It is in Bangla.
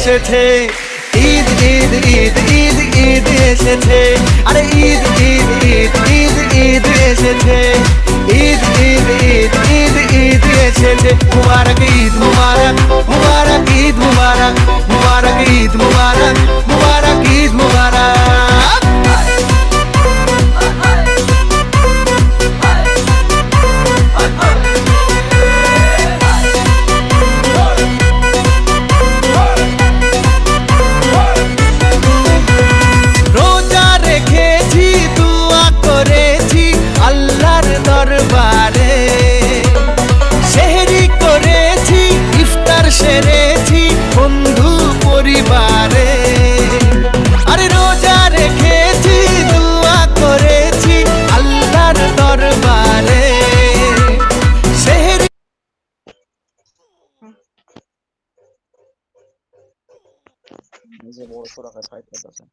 এসেছে, ঈদ ঈদ ঈদ ঈদ ঈদ এসেছে, আরে ঈদ ঈদ ঈদ ঈদ ঈদ এসেছে, ঈদ ঈদ ঈদ ঈদ ঈদ এসেছে। মুবারক ঈদ মুবারক, মুবারক ঈদ মুবারক, মুবারক ঈদ মুবারক, মুবারক ঈদ মুবারক। রোজা রেখেছি, দোয়া করেছি আল্লাহর দরবারে, সেহরি করেছি, ইফতার সেরেছি বন্ধু পরিবারে। আরে রোজা রেখেছি, দোয়া করেছি আল্লাহর দরবারে, সেহরি নিজে বড় সড়ো ফাইট করতেছে।